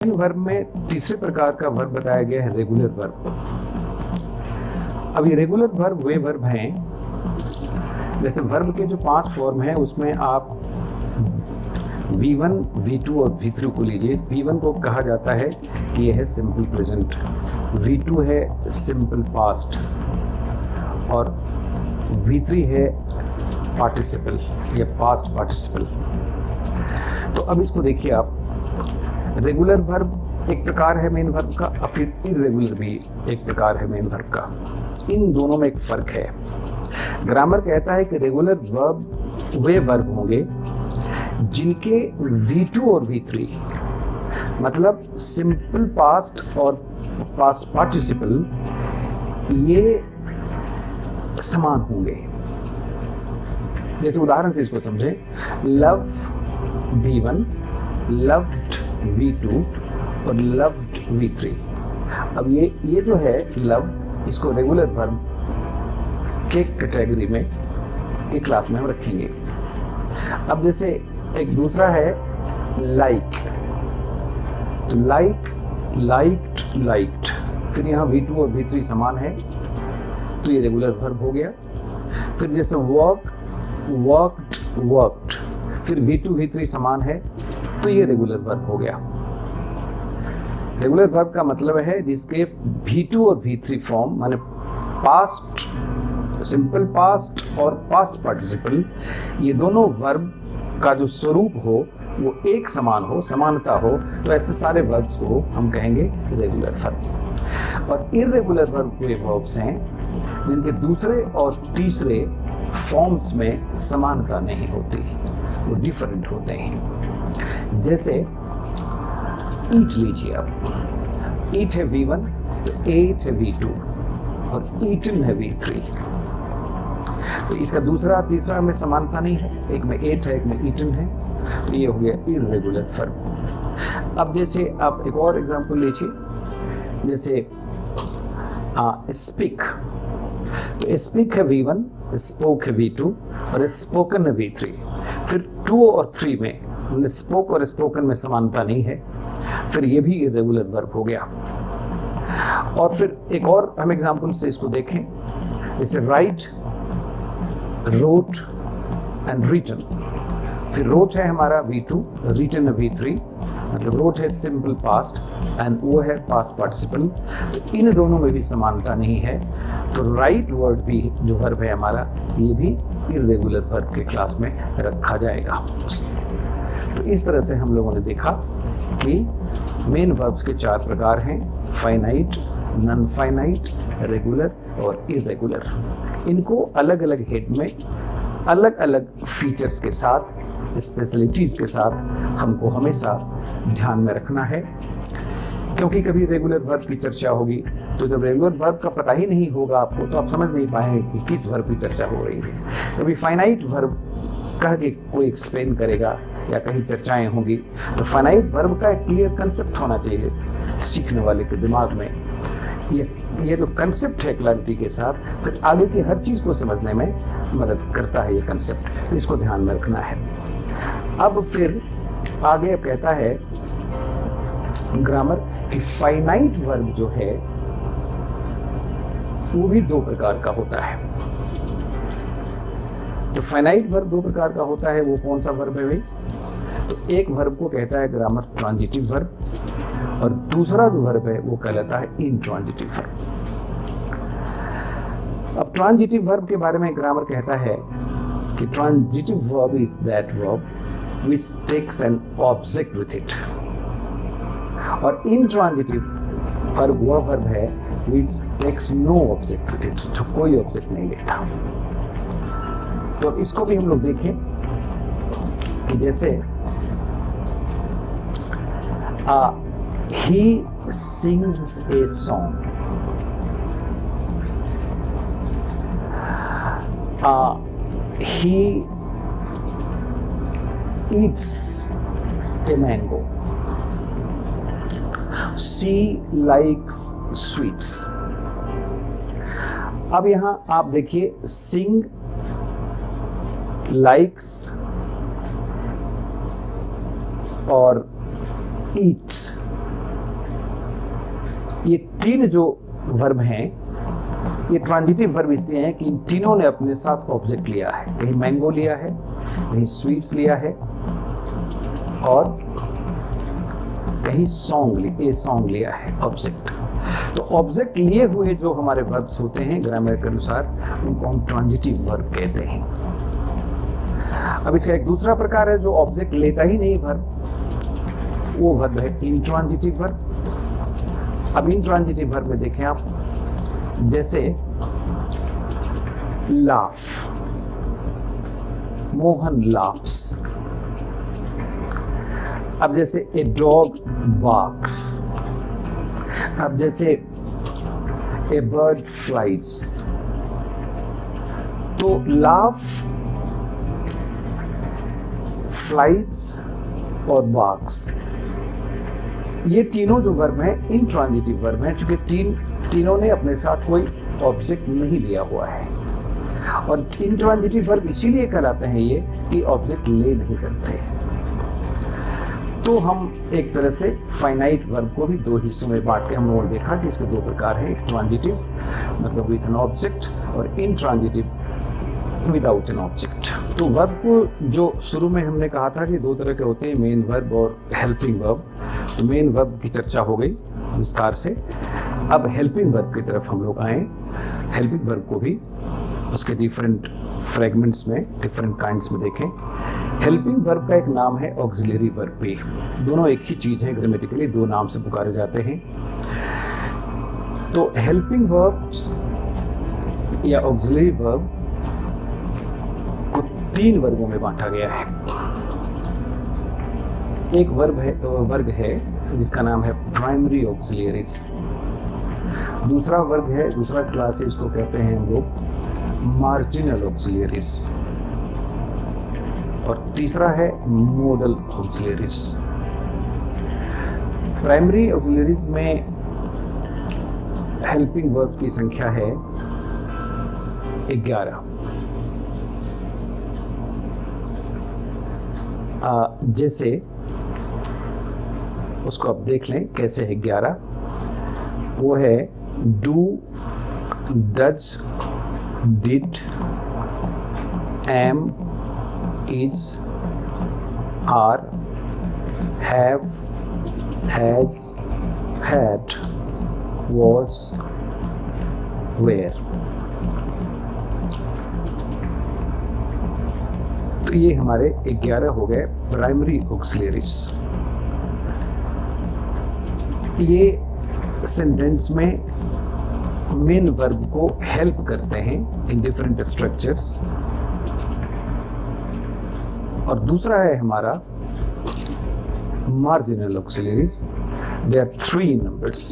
इन verb में तीसरे प्रकार का वर्ब बताया गया है रेगुलर वर्ब। अब ये रेगुलर वर्ब वे वर्ब हैं, जैसे वर्ब के जो 5 फॉर्म हैं उसमें आप V1, V2 और V3 को लीजिए। V1 को कहा जाता है कि यह है सिंपल प्रेजेंट, V2 है सिंपल पास्ट और V3 है पार्टिसिपल या पास्ट पार्टिसिपल। तो अब इसको देखिए आप, रेगुलर वर्ब एक प्रकार है मेन वर्ब का और फिर इर्रेगुलर भी एक प्रकार है मेन वर्ब का। इन दोनों में एक फर्क है। ग्रामर कहता है कि रेगुलर वर्ब वे वर्ब होंगे जिनके V2 और V3 मतलब सिंपल पास्ट और पास्ट पार्टिसिपल ये समान होंगे। जैसे उदाहरण से इसको समझें, लव V1, लव्ड V2 और लव्ड V3। अब ये जो है लव, इसको रेगुलर वर्ब के कैटेगरी में की क्लास में हम रखेंगे। अब जैसे एक दूसरा है लाइक, तो लाइक, लाइक्ड, लाइक्ड, फिर यहाँ V2 और V3 समान है तो ये रेगुलर वर्ब हो गया। फिर जैसे वर्क, वर्कड, वर्कड, फिर V2 V3 समान है तो ये रेगुलर वर्ब हो गया। रेगुलर वर्ब का मतलब है जिसके V2 और V3 फॉर्म माने पास्ट, सिंपल पास्ट और पास्ट पार्टिसिपल, ये दोनों वर्ब का जो स्वरूप हो वो एक समान हो, समानता हो, तो ऐसे सारे वर्ब्स को हम कहेंगे रेगुलर वर्ब। और इर्रेगुलर वर्ब वे वर्ब्स हैं जिनके दूसरे और तीसरे फॉर्म्स में समानता नहीं होती, वो डिफरेंट होते हैं। जैसे ईट लीजिए आप, ईट है V1 तो एट है V2 और ईटन है V3। तो इसका दूसरा तीसरा में समानता नहीं है, एक में एट है एक में ईटन है, तो ये हो गया इर्रेगुलर वर्ब। अब जैसे आप एक और एग्जांपल लीजिए, जैसे स्पीक, तो स्पीक है V1, स्पोक है V2 और स्पोकन है V3। फिर 2 और 3 में स्पोक और स्पोकन में समानता नहीं है, फिर ये भी इर्रेगुलर वर्ब हो गया। और फिर एक और हम एग्जांपल से इसको देखें, जैसे राइट, रोट एंड रिटन। फिर रोट है हमारा V2, रिटन है V3, मतलब रोट है सिंपल पास्ट एंड वो है पास्ट पार्टिसिपल, तो इन दोनों में भी समानता नहीं है, तो राइट वर्ड भी जो वर्ब है हमारा ये भी इर्रेगुलर वर्ब के क्लास में रखा जाएगा। तो इस तरह से हम लोगों ने देखा कि मेन वर्ब्स के 4 प्रकार हैं, फाइनाइट, नॉन फाइनाइट, रेगुलर और इर्रेगुलर। इनको अलग अलग हेड में अलग अलग फीचर्स के साथ, स्पेशलिटीज़ के साथ हमको हमेशा ध्यान में रखना है, क्योंकि कभी रेगुलर वर्ब की चर्चा होगी तो जब रेगुलर वर्ब का पता ही नहीं होगा आपको तो आप समझ नहीं पाएंगे कि किस वर्ब की चर्चा हो रही है। कभी फाइनाइट वर्ब कह के कोई एक्सप्लेन करेगा या कहीं चर्चाएं होंगी, तो फाइनाइट वर्ब का एक क्लियर कंसेप्ट होना चाहिए सीखने वाले के दिमाग में। ये जो कंसेप्ट है क्लैरिटी के साथ, फिर आगे की हर चीज़ को समझने में मदद करता है ये कंसेप्ट, इसको ध्यान में रखना है। अब फिर आगे कहता है ग्रामर कि फाइनाइट वर्ब जो है वो भी 2 प्रकार का होता है। तो फाइनाइट वर्ब 2 प्रकार का होता है, वो कौन सा वर्ब है भाई? तो एक वर्ब को कहता है ग्रामर ट्रांजिटिव वर्ब और दूसरा जो वर्ब है वो कहलाता है इंट्रांजिटिव वर्ब। अब ट्रांजिटिव वर्ब के बारे में ग्रामर कहता है कि transitive verb is that verb which takes an object with it, और इंट्रांजिटिव वर्ब वह वर्ब है which takes no object with it, जो कोई ऑब्जेक्ट नहीं लेता। तो इसको भी हम लोग देखें कि जैसे he sings a song, he eats a mango, she likes sweets। अब यहां आप देखिए sing, likes और eats, ये तीन जो वर्ब हैं ये ट्रांजिटिव वर्ब इसलिए हैं कि इन तीनों ने अपने साथ ऑब्जेक्ट लिया है। कहीं मैंगो लिया है, कहीं स्वीट्स लिया है और कहीं सॉन्ग लिया है ऑब्जेक्ट। तो ऑब्जेक्ट लिए हुए जो हमारे वर्ब्स होते हैं ग्रामर के अनुसार उनको हम ट्रांजिटिव वर्ब कहते हैं। अब इसका एक दूसरा प्रकार है जो ऑब्जेक्ट लेता ही नहीं वर्ब, वो वर्ब है इंट्रांजिटिव वर्ब। अब इंट्रांजिटिव वर्ब में देखें आप, जैसे लाफ, मोहन लाफ्स। अब जैसे ए डॉग बार्क्स। अब जैसे ए बर्ड फ्लाइज। तो लाफ, फ्लाइज और बार्क्स, ये तीनों जो वर्ब हैं इंट्रांजिटिव वर्ब हैं, क्योंकि तीनों ने अपने साथ कोई ऑब्जेक्ट नहीं लिया हुआ है। और इंट्रांजिटिव वर्ब इसीलिए कहलाते हैं ये कि ऑब्जेक्ट ले नहीं सकते। तो हम एक तरह से फाइनाइट वर्ब को भी दो हिस्सों में बांट के हम लोगों ने देखा कि इसके दो प्रकार हैं, एक ट्रांजिटिव मतलब विथ एन ऑब्जेक्ट और इंट्रांजिटिव विदाउट एन ऑब्जेक्ट। तो वर्ब को जो शुरू में हमने कहा था कि दो तरह के होते हैं, मेन वर्ब और हेल्पिंग वर्ब। तो मेन वर्ब की चर्चा हो गई विस्तार से। अब हेल्पिंग वर्ब की तरफ हम लोग आए। हेल्पिंग वर्ब को भी उसके डिफरेंट फ्रेगमेंट्स में, डिफरेंट काइंड्स में देखें। हेल्पिंग वर्ब का एक नाम है ऑक्सिलरी वर्ब भी। दोनों एक ही चीज है, ग्रामेटिकली दो नाम से पुकारे जाते हैं। तो हेल्पिंग वर्ब्स या ऑक्सिलरी वर्ब को तीन वर्गों में बांटा गया है। एक वर्ग है जिसका नाम है प्राइमरी ऑक्सिलरीज। दूसरा वर्ग है, दूसरा क्लास है, इसको कहते हैं हम लोग मार्जिनल ऑक्सिलरीज। और तीसरा है मोडल ऑक्सिलरीज। प्राइमरी ऑक्सिलरीज में हेल्पिंग वर्ब की संख्या है 11। जैसे उसको आप देख लें कैसे है 11। वो है do, does, did, am, is, are, have, has, had, was, were। तो ये हमारे 11 हो गए प्राइमरी ऑक्सिलरीज। ये सेंटेंस में मेन वर्ब को हेल्प करते हैं इन डिफरेंट स्ट्रक्चर्स। और दूसरा है हमारा marginal auxiliaries. They are 3 numbers.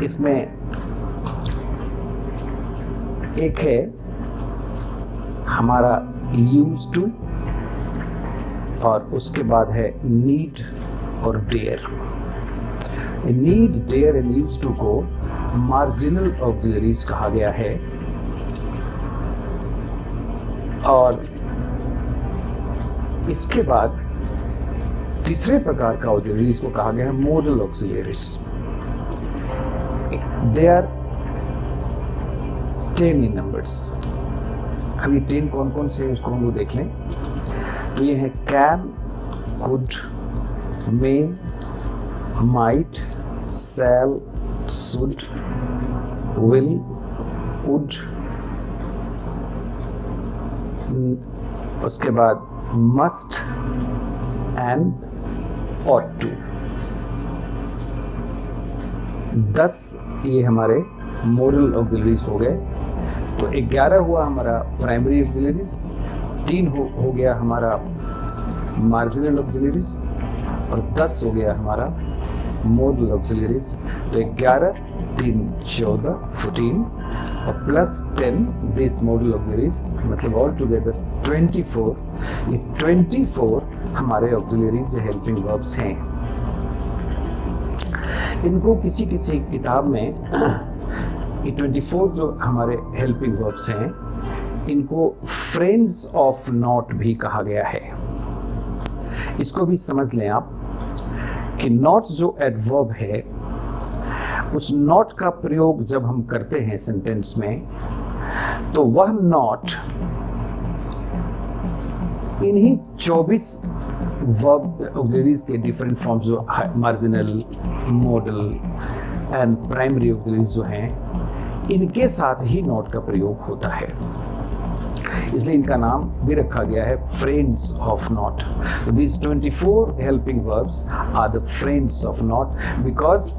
इसमें एक है हमारा यूज टू और उसके बाद है नीड और dare. Need, dare and use to को मार्जिनल ऑक्सिलरीज कहा गया है और इसके बाद तीसरे प्रकार का ऑक्सिलरीज को कहा गया है modal auxiliaries. They are 10 in numbers. अभी 10 कौन कौन से उसको हम लोग देख लें। तो ये है can, could, may, might, shall, should, will, would. उसके बाद मस्ट एंड ought to। 10 ये हमारे मोडल ऑक्सिलरीज हो गए। तो 11 हुआ हमारा प्राइमरी ऑक्सिलरीज, 3 हो गया हमारा मार्जिनल ऑक्सिलरीज और 10 हो गया हमारा मोडल ऑक्सिलरीज। तो 11, 3, 14, 14 और प्लस 10 दिस मोडल ऑक्सिलरीज, मतलब ऑल टुगेदर 24। ये 24 हमारे ऑक्सिलरीज हेल्पिंग वर्ब्स हैं। इनको किसी किसी किताब में ये 24 जो हमारे हेल्पिंग वर्ब्स हैं इनको फ्रेंड्स ऑफ नॉट भी कहा गया है। इसको भी समझ लें आप कि नॉट जो एडवर्ब है, उस नॉट का प्रयोग जब हम करते हैं सेंटेंस में, तो वह नॉट इन्हीं 24 वर्ब ऑक्सिलरीज के डिफरेंट फॉर्म्स जो marginal, model and primary auxiliaries जो हैं, इनके साथ ही नॉट का प्रयोग होता है। इसलिए इनका नाम भी रखा गया है friends of not. These 24 helping verbs are the friends of not, because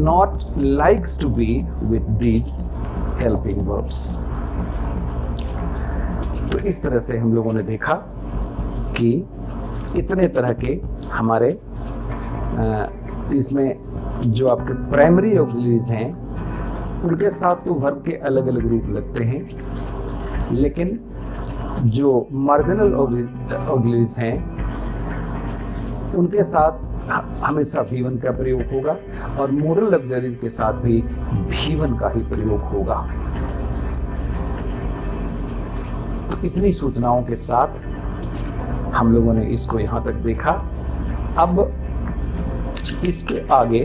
not likes to be with these helping verbs. तो इस तरह से हम लोगों ने देखा कि इतने तरह के हमारे इसमें जो आपके प्राइमरी ऑक्सिलरीज हैं, उनके साथ तो वर्ब के अलग अलग रूप लगते हैं, लेकिन जो मार्जिनल ऑक्सिलरीज हैं उनके साथ हमेशा V1 का प्रयोग होगा, और मोडल ऑक्सिलरीज के साथ भी V1 का ही प्रयोग होगा। तो इतनी सूचनाओं के साथ हम लोगों ने इसको यहाँ तक देखा। अब इसके आगे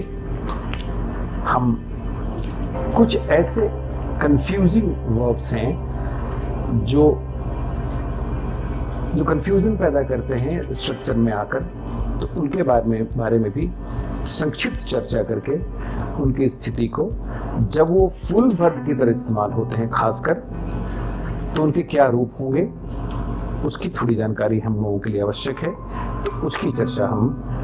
हम कुछ ऐसे कंफ्यूजिंग वर्ब्स हैं जो कंफ्यूजन पैदा करते हैं स्ट्रक्चर में आकर, तो उनके बारे में भी संक्षिप्त चर्चा करके उनकी स्थिति को, जब वो फुल वर्ब की तरह इस्तेमाल होते हैं खासकर, तो उनके क्या रूप होंगे, उसकी थोड़ी जानकारी हम लोगों के लिए आवश्यक है। तो उसकी चर्चा हम